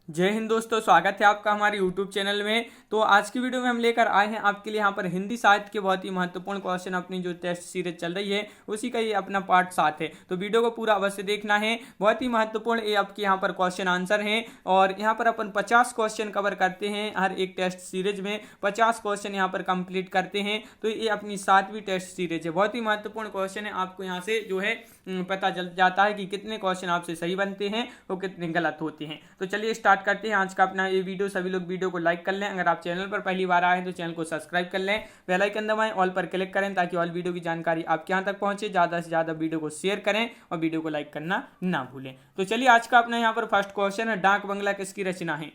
जय हिंद दोस्तों, स्वागत है आपका हमारे YouTube चैनल में। तो आज की वीडियो में हम लेकर आए हैं आपके लिए यहाँ पर हिंदी साहित्य के बहुत ही महत्वपूर्ण क्वेश्चन। अपनी जो टेस्ट सीरीज चल रही है उसी का ये अपना पार्ट 7 है, तो वीडियो को पूरा अवश्य देखना है। बहुत ही महत्वपूर्ण ये आपके यहाँ पर क्वेश्चन आंसर हैं और यहाँ पर अपन 50 क्वेश्चन कवर करते हैं। हर एक टेस्ट सीरीज में 50 क्वेश्चन यहाँ पर कंप्लीट करते हैं। तो ये अपनी 7वीं टेस्ट सीरीज है। बहुत ही महत्वपूर्ण क्वेश्चन है। आपको यहाँ से जो है पता चल जाता है कि कितने क्वेश्चन आपसे सही बनते हैं और कितने गलत होते हैं। तो चलिए स्टार्ट करते हैं आज का अपना ये वीडियो। सभी लोग वीडियो को लाइक कर लें। अगर आप चैनल पर पहली बार आए हैं तो चैनल को सब्सक्राइब कर लें, बेल आइकन दबाएं, ऑल पर क्लिक करें ताकि ऑल वीडियो की जानकारी आपके यहाँ तक पहुंचे। ज़्यादा से ज़्यादा वीडियो को शेयर करें और वीडियो को लाइक करना ना भूलें। तो चलिए आज का अपना यहाँ पर फर्स्ट क्वेश्चन है, डाक बंगला किसकी रचना है?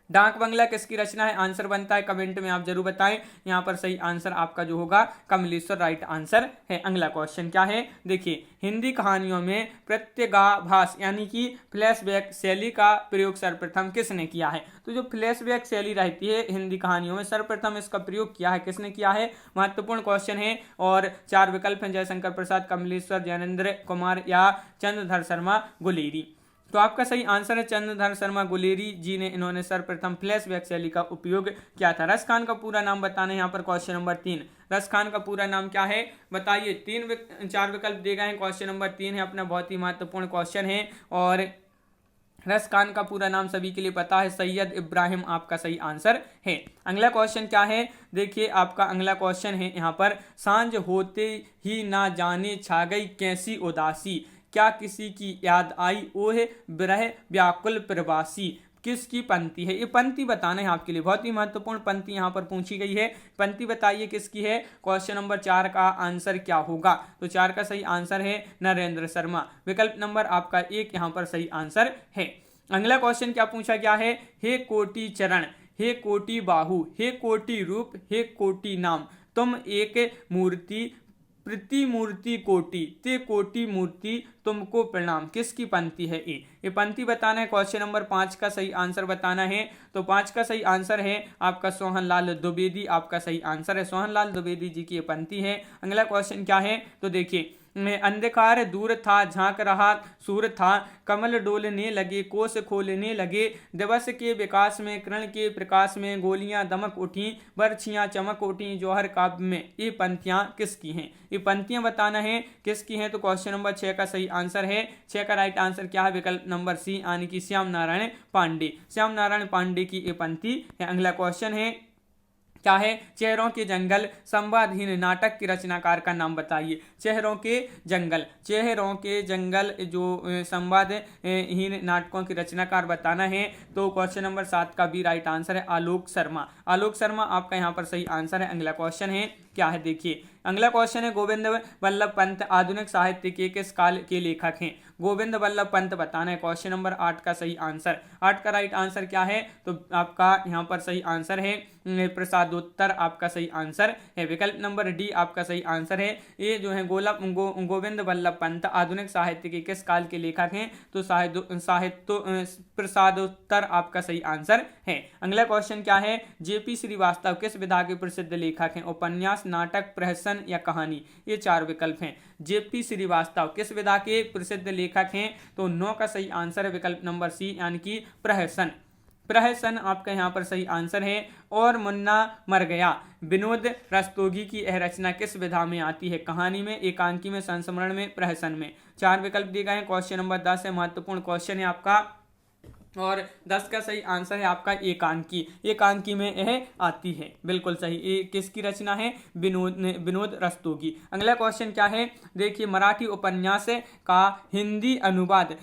डाक बंगला किसकी रचना है? आंसर बनता है कमेंट में आप जरूर बताएं। यहाँ पर सही आंसर आपका जो होगा कमलेश्वर राइट आंसर है। अगला क्वेश्चन क्या है, देखिए, हिंदी कहानियों में प्रत्यगाभास यानी कि फ्लैशबैक शैली का प्रयोग सर्वप्रथम किसने किया है? तो जो फ्लैशबैक शैली रहती है हिंदी कहानियों में, सर्वप्रथम इसका प्रयोग किया है किसने किया है? महत्वपूर्ण क्वेश्चन है और 4 विकल्प हैं, जयशंकर प्रसाद, कमलेश्वर, ज्ञानेंद्र कुमार या चंद्रधर शर्मा गुलेरी। तो आपका सही आंसर है चंद्रधर शर्मा गुलेरी जी ने इन्होंने सर्वप्रथम फ्लैशबैक शैली का उपयोग किया था। रस खान का पूरा नाम बताना है यहाँ पर क्वेश्चन नंबर 3। रस खान का पूरा नाम क्या है बताइए? 4 विकल्प दिए गए हैं। क्वेश्चन नंबर 3 है अपना, बहुत ही महत्वपूर्ण क्वेश्चन है और रस खान का पूरा नाम सभी के लिए पता है, सैयद इब्राहिम आपका सही आंसर है। अगला क्वेश्चन क्या है, देखिए आपका अगला क्वेश्चन है यहाँ पर, सांझ होते ही ना जाने छा गई कैसी उदासी, क्या किसी की याद आई ओहे विरह व्याकुल प्रवासी। किसकी पंक्ति है? ये पंक्ति बताना है आपके लिए। बहुत ही महत्वपूर्ण पंक्ति यहाँ पर पूछी गई है। पंक्ति बताइए किसकी है? क्वेश्चन नंबर 4 का आंसर क्या होगा? तो 4 का सही आंसर है नरेंद्र शर्मा। विकल्प नंबर आपका 1 यहाँ पर सही आंसर है। अगला क्वेश्चन क्या पूछा गया है, हे कोटि चरण, हे कोटि बाहु, हे कोटि रूप, हे कोटि नाम, तुम एक मूर्ति प्रतिमूर्ति कोटि, ते कोटि मूर्ति तुमको प्रणाम। किसकी पंक्ति है ये पंक्ति बताना है। क्वेश्चन नंबर 5 का सही आंसर बताना है। तो 5 का सही आंसर है आपका सोहनलाल द्विवेदी, आपका सही आंसर है सोहनलाल द्विवेदी जी की ये पंक्ति है। अगला क्वेश्चन क्या है, तो देखिए, अंधकार दूर था झांक रहा सूर था, कमल डोलने लगे कोस खोलने लगे, दिवस के विकास में किरण के प्रकाश में गोलियां दमक उठी, बर्छियां चमक उठी जौहर काव्य में। ये पंक्तियां किसकी हैं? ये पंक्तियां बताना है किसकी हैं। तो क्वेश्चन नंबर 6 का सही आंसर है, 6 का राइट आंसर क्या है? विकल्प नंबर सी यानी कि श्याम नारायण पांडे। श्याम नारायण पांडे की ये पंक्ति है। अगला क्वेश्चन है क्या है, चेहरों के जंगल संवादहीन नाटक के रचनाकार का नाम बताइए। चेहरों के जंगल, चेहरों के जंगल जो संवादहीन नाटकों के रचनाकार बताना है। तो क्वेश्चन नंबर 7 का भी राइट आंसर है आलोक शर्मा। आलोक शर्मा आपका यहाँ पर सही आंसर है। अगला क्वेश्चन है क्या है, देखिए अगला क्वेश्चन है, गोविंद वल्लभ पंत आधुनिक साहित्य के किस काल के लेखक हैं? गोविंद वल्लभ पंत बताना है। क्वेश्चन नंबर 8 का सही आंसर, 8 का राइट आंसर क्या है? तो आपका यहाँ पर सही आंसर है प्रसादोत्तर, आपका सही आंसर है। विकल्प नंबर डी आपका सही आंसर है। ये जो है गोविंद वल्लभ पंत आधुनिक साहित्य के किस काल के लेखक हैं? तो साहित्य प्रसादोत्तर आपका सही आंसर है। अगला क्वेश्चन क्या है, जेपी श्रीवास्तव किस विधा के प्रसिद्ध लेखक हैं? उपन्यास, नाटक, प्रहसन या कहानी। ये 4 विकल्प हैं। जेपी श्रीवास्तव किस विधा के प्रसिद्ध लेखक हैं? तो 9 का सही आंसर है विकल्प नंबर सी यानी कि प्रहसन। प्रहसन आपका यहाँ पर सही आंसर है। और मुन्ना मर गया विनोद रस्तोगी की यह रचना किस विधा में आती है? कहानी में, एकांकी में, संस्मरण में, प्रहसन में। 4 विकल्प दिए गए हैं। क्वेश्चन नंबर 10 है, महत्वपूर्ण क्वेश्चन है आपका और 10 का सही आंसर है आपका एकांकी। एकांकी में यह आती है, बिल्कुल सही। ये किसकी रचना है? विनोद रस्तोगी। अगला क्वेश्चन क्या है, देखिए, मराठी उपन्यास का हिंदी अनुवाद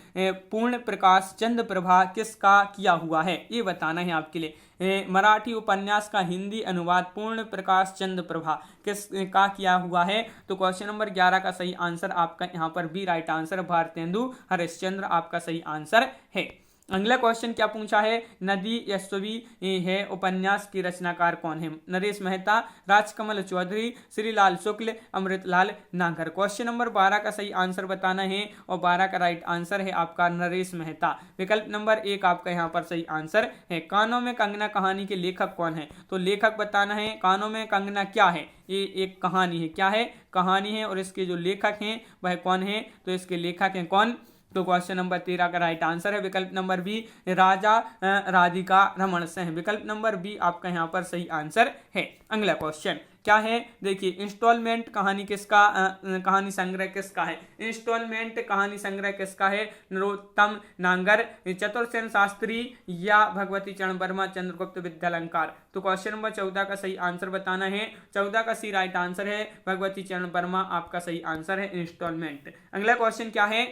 पूर्ण प्रकाश चंद्र प्रभा किसका किया हुआ है? ये बताना है आपके लिए। मराठी उपन्यास का हिंदी अनुवाद पूर्ण प्रकाश चंद्र प्रभा किस का किया हुआ है? तो क्वेश्चन नंबर 11 का सही आंसर आपका यहाँ पर भी राइट आंसर भारतेंदु हरिश्चंद्र आपका सही आंसर है। अगला क्वेश्चन क्या पूछा है, नदी यशस्वी है उपन्यास की रचनाकार कौन है? नरेश मेहता, राजकमल चौधरी, श्रीलाल शुक्ल, अमृतलाल नागर। क्वेश्चन नंबर 12 का सही आंसर बताना है और 12 का राइट आंसर है आपका नरेश मेहता। विकल्प नंबर 1 आपका यहाँ पर सही आंसर है। कानों में कंगना कहानी के लेखक कौन है? तो लेखक बताना है। कानों में कंगना क्या है? ये एक कहानी है। क्या है? कहानी है। और इसके जो लेखक हैं वह कौन है? तो इसके लेखक हैं कौन? तो क्वेश्चन नंबर 13 का राइट आंसर है विकल्प नंबर बी राजा राधिका रमन सिंह। विकल्प नंबर बी आपका यहाँ पर सही आंसर है। अगला क्वेश्चन क्या है, देखिए इंस्टॉलमेंट कहानी किसका कहानी संग्रह किसका है। इंस्टॉलमेंट कहानी संग्रह किसका है, नरोत्तम नांगर, चतुर्सेन शास्त्री या भगवती चरण वर्मा, चंद्रगुप्त विद्यालंकार। तो क्वेश्चन नंबर 14 का सही आंसर बताना है। 14 का सी राइट आंसर है भगवती चरण वर्मा आपका सही आंसर है इंस्टॉलमेंट। अगला क्वेश्चन क्या है,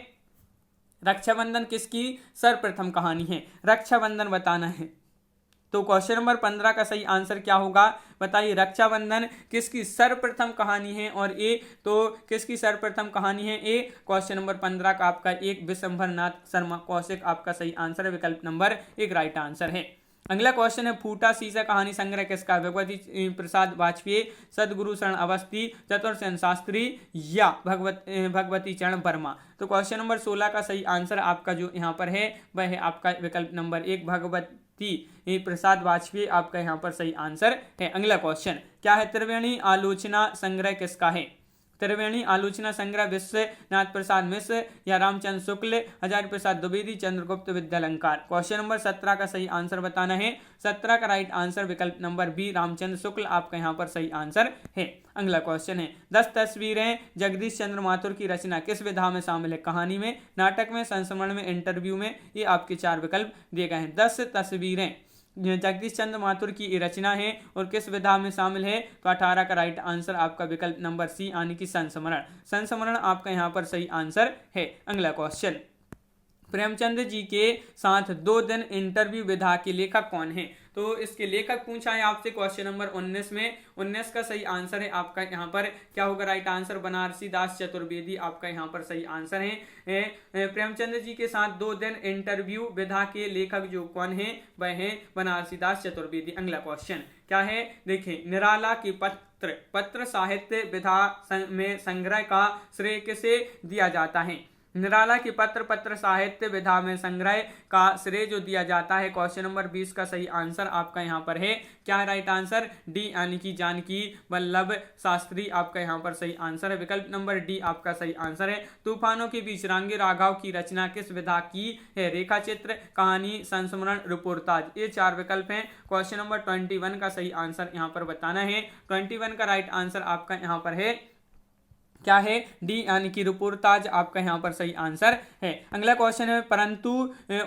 रक्षाबंधन किसकी सर्वप्रथम कहानी है, रक्षाबंधन बताना है। तो क्वेश्चन नंबर 15 का सही आंसर क्या होगा, बताइए रक्षाबंधन किसकी सर्वप्रथम कहानी है। और ए तो किसकी सर्वप्रथम कहानी है, ए क्वेश्चन नंबर 15 का आपका एक विशंभर नाथ शर्मा कौशिक आपका सही आंसर है। विकल्प नंबर एक राइट आंसर है। अगला क्वेश्चन है फूटा शीशा कहानी संग्रह किसका, भगवती प्रसाद वाजपेयी, सदगुरु शरण अवस्थी, चतुर्सेन शास्त्री या भगवती चरण वर्मा। तो क्वेश्चन नंबर 16 का सही आंसर आपका जो यहाँ पर है वह है आपका विकल्प नंबर एक भगवती प्रसाद वाजपेयी आपका यहाँ पर सही आंसर है। अगला क्वेश्चन क्या है, त्रिवेणी आलोचना संग्रह किसका है। त्रिवेणी आलोचना संग्रह विश्वनाथ प्रसाद मिश्र या रामचंद्र शुक्ल, हजारी प्रसाद द्विवेदी, चंद्रगुप्त विद्यालंकार। क्वेश्चन नंबर 17 का सही आंसर बताना है। 17 का राइट आंसर विकल्प नंबर बी रामचंद्र शुक्ल आपका यहाँ पर सही आंसर है। अगला क्वेश्चन है 10 तस्वीरें जगदीश चंद्र माथुर की रचना किस विधा में शामिल है, कहानी में, नाटक में, संस्मरण में, इंटरव्यू में। ये आपके 4 विकल्प दिए गए हैं। 10 तस्वीरें जगदीश चंद्र माथुर की रचना है और किस विधा में शामिल है, तो 18 का राइट आंसर आपका विकल्प नंबर सी यानी कि संस्मरण। संस्मरण आपका यहाँ पर सही आंसर है। अगला क्वेश्चन, प्रेमचंद जी के साथ 2 दिन इंटरव्यू विधा के लेखक कौन है। तो इसके लेखक पूछा है आपसे क्वेश्चन नंबर 19 में। 19 का सही आंसर है आपका यहाँ पर क्या होगा, राइट आंसर बनारसी दास चतुर्वेदी आपका यहाँ पर सही आंसर है। प्रेमचंद जी के साथ 2 दिन इंटरव्यू विधा के लेखक जो कौन है वह है बनारसी दास चतुर्वेदी। अगला क्वेश्चन क्या है, देखिए निराला की पत्र साहित्य विधा में संग्रह का श्रेय किसे दिया जाता है। निराला की पत्र साहित्य विधा में संग्रह का श्रेय जो दिया जाता है, क्वेश्चन नंबर 20 का सही आंसर आपका यहाँ पर है क्या है, राइट आंसर डी यानी कि जानकी वल्लभ शास्त्री आपका यहाँ पर सही आंसर है। विकल्प नंबर डी आपका सही आंसर है। तूफानों के बीच रांगे राघव की रचना किस विधा की है, रेखा चित्र, कहानी, संस्मरण, रिपोर्टाज। ये 4 विकल्प हैं। क्वेश्चन नंबर 21 का सही आंसर यहाँ पर बताना है। 21 का राइट आंसर आपका यहाँ पर है क्या है, डी यानी कि रिपोर्टाज आपका यहाँ पर सही आंसर है। अगला क्वेश्चन है परंतु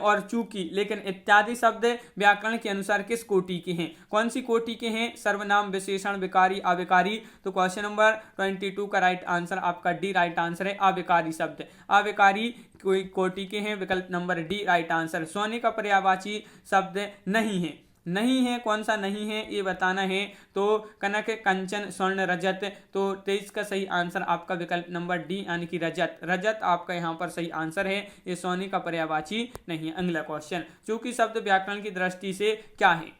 और चूंकि लेकिन इत्यादि शब्द व्याकरण के अनुसार किस कोटि के हैं, कौन सी कोटि के हैं, सर्वनाम, विशेषण, विकारी, अविकारी। तो क्वेश्चन नंबर 22 का राइट आंसर आपका डी राइट आंसर है, अविकारी शब्द अविकारी कोई कोटि के हैं। विकल्प नंबर डी राइट आंसर। सोने का पर्यायवाची शब्द नहीं है, नहीं है कौन सा नहीं है ये बताना है। तो कनक, कंचन, स्वर्ण, रजत। तो 23 का सही आंसर आपका विकल्प नंबर डी यानी कि रजत। रजत आपका यहाँ पर सही आंसर है, ये सोने का पर्यायवाची नहीं है। अगला क्वेश्चन, चूंकि शब्द व्याकरण की दृष्टि से क्या है,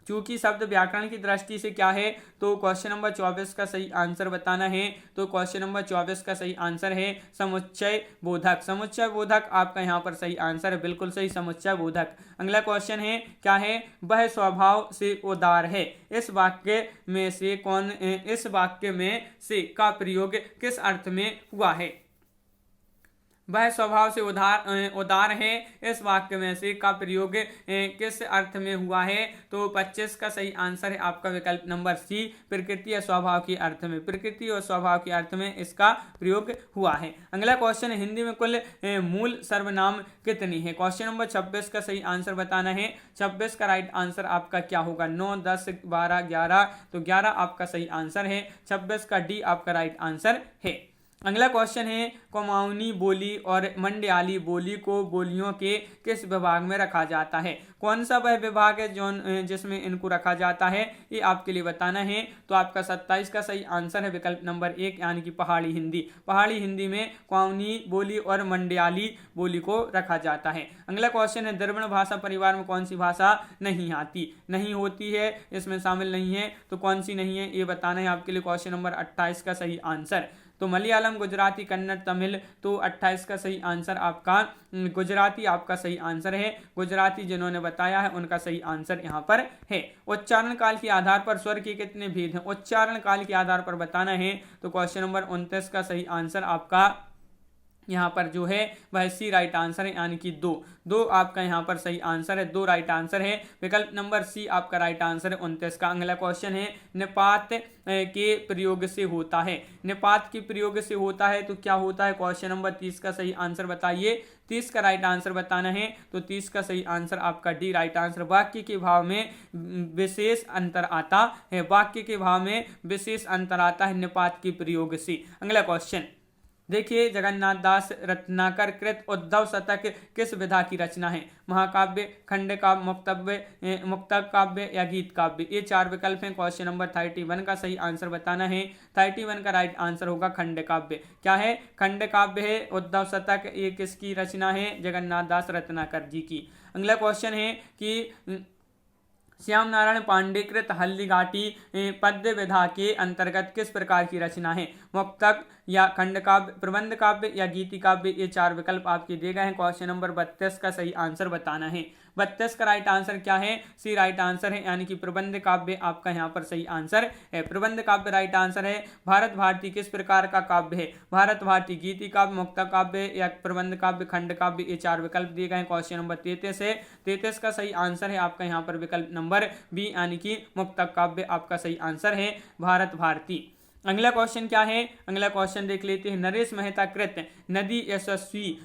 चूंकि शब्द व्याकरण की दृष्टि से क्या है। तो क्वेश्चन नंबर 24 का सही आंसर बताना है। तो क्वेश्चन नंबर 24 का सही आंसर है समुच्चय बोधक। समुच्चय बोधक आपका यहाँ पर सही आंसर है, बिल्कुल सही, समुच्चय बोधक। अगला क्वेश्चन है क्या है, वह स्वभाव से उदार है। इस वाक्य में से कौन, इस वाक्य में से का प्रयोग किस अर्थ में हुआ है। वह स्वभाव से उदार है, इस वाक्य में से का प्रयोग किस अर्थ में हुआ है। तो 25 का सही आंसर है आपका विकल्प नंबर सी, प्रकृति और स्वभाव के अर्थ में। प्रकृति और स्वभाव के अर्थ में इसका प्रयोग हुआ है। अगला क्वेश्चन, हिंदी में कुल मूल सर्वनाम कितनी है। क्वेश्चन नंबर 26 का सही आंसर बताना है। 26 का राइट आंसर आपका क्या होगा, 9, 10, 12, 11। तो 11 आपका सही आंसर है। 26 का डी आपका राइट आंसर है। अगला क्वेश्चन है, कुमाऊनी बोली और मंडयाली बोली को बोलियों के किस विभाग में रखा जाता है। कौन सा वह विभाग है जो जिसमें इनको रखा जाता है, ये आपके लिए बताना है। तो आपका 27 का सही आंसर है विकल्प नंबर 1 यानी कि पहाड़ी हिंदी। पहाड़ी हिंदी में कुमाऊनी बोली और मंडयाली बोली को रखा जाता है। अगला क्वेश्चन है, द्रविड़ भाषा परिवार में कौन सी भाषा नहीं आती, नहीं होती है, इसमें शामिल नहीं है। तो कौन सी नहीं है ये बताना है आपके लिए। क्वेश्चन नंबर 28 का सही आंसर। तो मलयालम, गुजराती, कन्नड़, तमिल। तो 28 का सही आंसर आपका गुजराती आपका सही आंसर है। गुजराती जिन्होंने बताया है उनका सही आंसर यहाँ पर है। उच्चारण काल के आधार पर स्वर के कितने भेद हैं, उच्चारण काल के आधार पर बताना है। तो क्वेश्चन नंबर 29 का सही आंसर आपका यहाँ पर जो है वह सी राइट आंसर है, यानी कि दो आपका यहाँ पर सही आंसर है, 2 राइट आंसर है। विकल्प नंबर सी आपका राइट आंसर है 29 का। अगला क्वेश्चन है निपात के प्रयोग से होता है। निपात के प्रयोग से होता है तो क्या होता है? क्वेश्चन नंबर 30 का सही आंसर बताइए। 30 का राइट आंसर बताना है तो 30 का सही आंसर आपका डी राइट आंसर। वाक्य के भाव में विशेष अंतर आता है, वाक्य के भाव में विशेष अंतर आता है निपात के प्रयोग से। अगला क्वेश्चन देखिए, जगन्नाथ दास रत्नाकर कृत उद्धव शतक किस विधा की रचना है? महाकाव्य, खंड काव्य, मुक्तव्य, मुक्तक काव्य या गीत काव्य? ये 4 विकल्प हैं। क्वेश्चन नंबर 31 का सही आंसर बताना है। 31 का राइट आंसर होगा खंड काव्य। क्या है? खंड काव्य है। उद्धव शतक ये किसकी रचना है? जगन्नाथ दास रत्नाकर जी की। अगला क्वेश्चन है कि श्याम नारायण पांडे कृत हल्दीघाटी पद्य विधा के अंतर्गत किस प्रकार की रचना है? मुक्तक या खंड काव्य, प्रबंध काव्य या गीति काव्य? ये 4 विकल्प आपके दिए गए हैं। क्वेश्चन नंबर 32 का सही आंसर बताना है। 32 का राइट आंसर क्या है? सी राइट आंसर है, यानी कि प्रबंध काव्य आपका यहाँ पर सही आंसर है। प्रबंध काव्य राइट आंसर है। भारत भारती किस प्रकार का काव्य है? भारत भारती गीति काव्य, मुक्तक काव्य या प्रबंध काव्य, खंड काव्य? ये 4 विकल्प दिए गए हैं। क्वेश्चन नंबर 33 है। 33 का सही आंसर है आपका यहाँ पर विकल्प नंबर बी, यानी कि मुक्तक काव्य आपका सही आंसर है भारत भारती। अगला क्वेश्चन क्या है? अगला क्वेश्चन देख लेते हैं। नरेश मेहता कृत नदी यशस्वी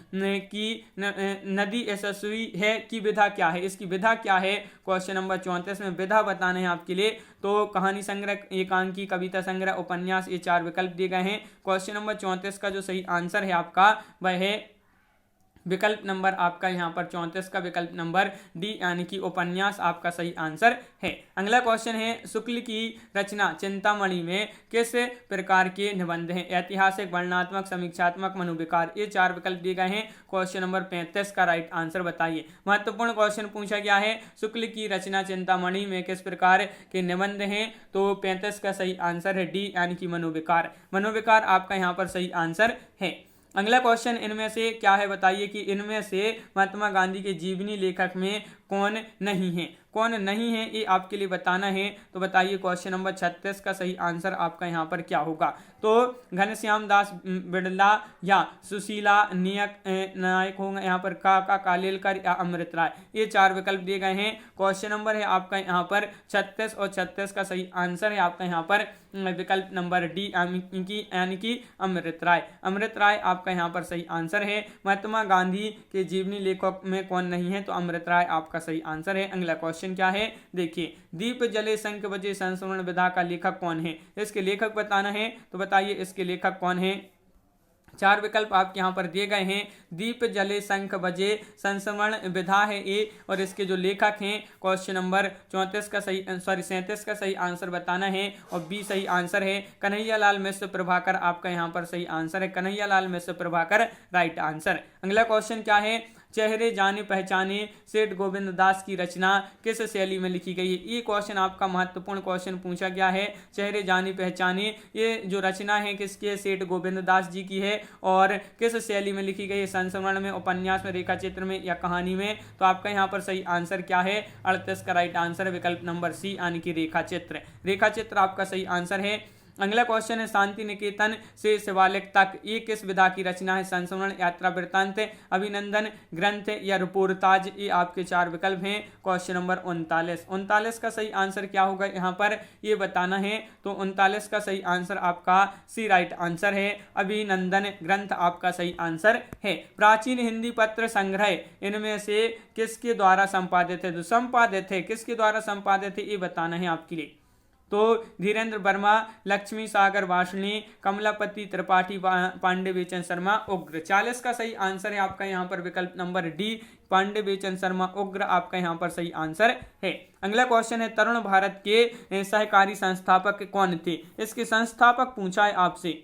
है की विधा क्या है? इसकी विधा क्या है? क्वेश्चन नंबर 34 में विधा बताने हैं आपके लिए। तो कहानी संग्रह, एकांकी, कविता संग्रह, उपन्यास, ये 4 विकल्प दिए गए हैं। क्वेश्चन नंबर 34 का जो सही आंसर है आपका वह है विकल्प नंबर आपका यहाँ पर 34 का विकल्प नंबर डी, यानी कि उपन्यास आपका सही आंसर है। अगला क्वेश्चन है शुक्ल की रचना चिंतामणि में किस प्रकार के निबंध हैं? ऐतिहासिक, वर्णनात्मक, समीक्षात्मक, मनोविकार? ये 4 विकल्प दिए गए हैं। क्वेश्चन नंबर 35 का राइट आंसर बताइए। महत्वपूर्ण क्वेश्चन पूछा गया है, शुक्ल की रचना चिंतामणि में किस प्रकार के निबंध हैं? तो 35 का सही आंसर है डी, यानी कि मनोविकार। मनोविकार आपका यहाँ पर सही आंसर है। अगला क्वेश्चन इनमें से क्या है बताइए कि इनमें से महात्मा गांधी के जीवनी लेखक में कौन नहीं है? कौन नहीं है ये आपके लिए बताना है। तो बताइए क्वेश्चन नंबर 36 का सही आंसर आपका यहाँ पर क्या होगा? तो घनश्याम दास बिड़ला या सुशीला नायक होगा यहाँ पर का कालेलकर या अमृत राय? ये 4 विकल्प दिए गए हैं। क्वेश्चन नंबर है आपका यहाँ पर 36 और 36 का सही आंसर है आपका यहाँ पर विकल्प नंबर डी, यानी कि अमृत राय। अमृत राय आपका यहाँ पर सही आंसर है। महात्मा गांधी के जीवनी लेखक में कौन नहीं है? तो अमृत राय आपका सही आंसर है। अगला क्वेश्चन क्या है देखिए, दीप जले शंख बजे संस्मरण विधा का लेखक कौन है? इसके लेखक बताना है। तो बताइए इसके लेखक कौन है? 4 विकल्प आपके यहाँ पर दिए गए हैं। दीप जले शंख बजे संस्मरण विधा है ए, और इसके जो लेखक हैं क्वेश्चन नंबर 37 का सही आंसर बताना है और बी सही आंसर है। कन्हैयालाल मिश्र प्रभाकर आपका यहाँ पर सही आंसर है। कन्हैयालाल मिश्र प्रभाकर राइट आंसर। अगला क्वेश्चन क्या है? चेहरे जाने पहचाने सेठ गोविंद दास की रचना किस शैली में लिखी गई है? ये क्वेश्चन आपका महत्वपूर्ण क्वेश्चन पूछा गया है। चेहरे जाने पहचाने ये जो रचना है किसकी है? सेठ गोविंद दास जी की है। और किस शैली में लिखी गई है? संस्मरण में, उपन्यास में, रेखा चित्र में या कहानी में? तो आपका यहाँ पर सही आंसर क्या है? 38 का राइट आंसर विकल्प नंबर सी, यानी कि रेखा चित्र। रेखा चित्र आपका सही आंसर है। अगला क्वेश्चन है शांति निकेतन से शिवालिक तक ये किस विधा की रचना है? संस्मरण, यात्रा वृत्तांत, अभिनंदन ग्रंथ या रिपोर्टाज? ये आपके 4 विकल्प हैं। क्वेश्चन नंबर 39 का सही आंसर क्या होगा यहाँ पर ये बताना है। तो 39 का सही आंसर आपका सी राइट आंसर है। अभिनंदन ग्रंथ आपका सही आंसर है। प्राचीन हिंदी पत्र संग्रह इनमें से किसके द्वारा संपादित है? तो संपादित है, किसके द्वारा संपादित है ये बताना है आपके लिए। तो धीरेन्द्र वर्मा, लक्ष्मी सागर वासनी, कमलापति त्रिपाठी, पांडे बेचन शर्मा, उग्र। 40 का सही आंसर है आपका यहाँ पर विकल्प नंबर डी, पांडे बेचन शर्मा उग्र आपका यहाँ पर सही आंसर है। अगला क्वेश्चन है तरुण भारत के सहकारी संस्थापक कौन थे? इसके संस्थापक पूछा है आपसे,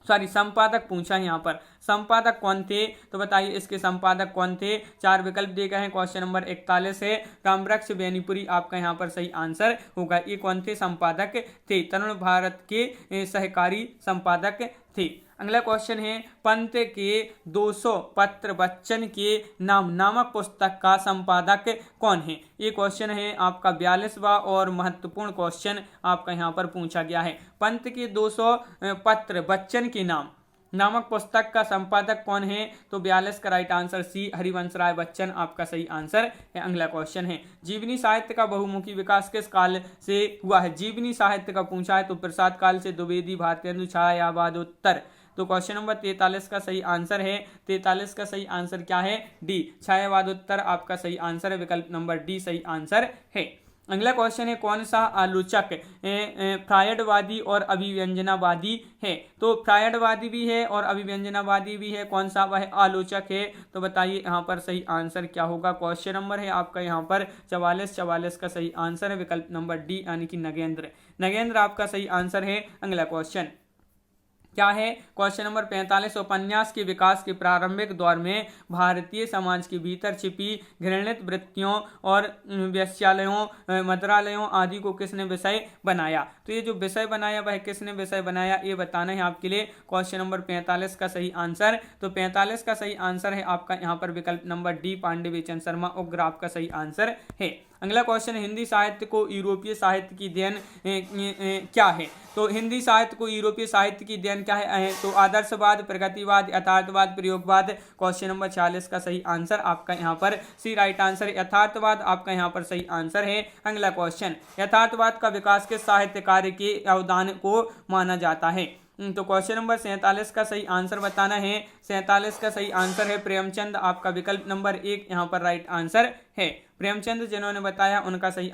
संपादक पूछा है यहाँ पर। संपादक कौन थे? तो बताइए इसके संपादक कौन थे? 4 विकल्प दिए गए हैं। क्वेश्चन नंबर 41 है। रामवृक्ष बेनीपुरी आपका यहाँ पर सही आंसर होगा। ये कौन थे? संपादक थे, तरुण भारत के सहकारी संपादक थे। अगला क्वेश्चन है पंत के 200 पत्र बच्चन के नाम नामक पुस्तक का संपादक कौन है? ये क्वेश्चन है आपका 42वां और महत्वपूर्ण क्वेश्चन आपका यहाँ पर पूछा गया है। पंत के 200 पत्र बच्चन के नाम नामक पुस्तक का संपादक कौन है? तो 42 का right answer C Harivansh Rai Bachchan आपका सही आंसर है। अगला क्वेश्चन है, जीवनी साहित्य का बहुमुखी विकास किस काल से हुआ है? जीवनी साहित्य का पूछा है तो प्रसाद काल से, द्विवेदी, भारतेंदु, छायावादोत्तर। तो क्वेश्चन नंबर 43 का सही आंसर है, 43 का सही आंसर क्या है? डी, छायावादोत्तर आपका सही आंसर है। विकल्प नंबर डी सही आंसर है। अगला क्वेश्चन है, कौन सा आलोचक फ्रायडवादी और अभिव्यंजनावादी है? तो फ्रायडवादी भी है और अभिव्यंजनावादी भी है, कौन सा वह आलोचक है? तो बताइए यहाँ पर सही आंसर क्या होगा? क्वेश्चन नंबर है आपका यहाँ पर 44 का सही आंसर है। विकल्प नंबर डी यानी कि नगेंद्र, नगेंद्र आपका सही आंसर है। अगला क्वेश्चन क्या है? क्वेश्चन नंबर 45, उपन्यास के विकास के प्रारंभिक दौर में भारतीय समाज के भीतर छिपी घृणित वृत्तियों और वेश्यालयों, मंत्रालयों आदि को किसने विषय बनाया? तो ये जो विषय बनाया वह किसने विषय बनाया, ये बताना है आपके लिए। क्वेश्चन नंबर 45 का सही आंसर, तो 45 का सही आंसर है आपका यहाँ पर विकल्प नंबर डी, पांडे बेचन शर्मा उग्र आपका सही आंसर है। अगला क्वेश्चन, हिंदी साहित्य को यूरोपीय साहित्य की देन क्या है? तो हिंदी साहित्य को यूरोपीय साहित्य की देन क्या है? तो आदर्शवाद, प्रगतिवाद, यथार्थवाद, प्रयोगवाद। क्वेश्चन नंबर 46 का सही आंसर आपका यहाँ पर सी राइट आंसर, यथार्थवाद आपका यहाँ पर सही आंसर है। अगला क्वेश्चन, यथार्थवाद का विकास किस साहित्य कार्य के अवदान को माना जाता है? तो क्वेश्चन नंबर 47 का सही आंसर बताना है। 47 का सही आंसर है प्रेमचंद आपका विकल्प नंबर 1 यहाँ पर राइट आंसर है। प्रेमचंद जिन्होंने बताया उनका सही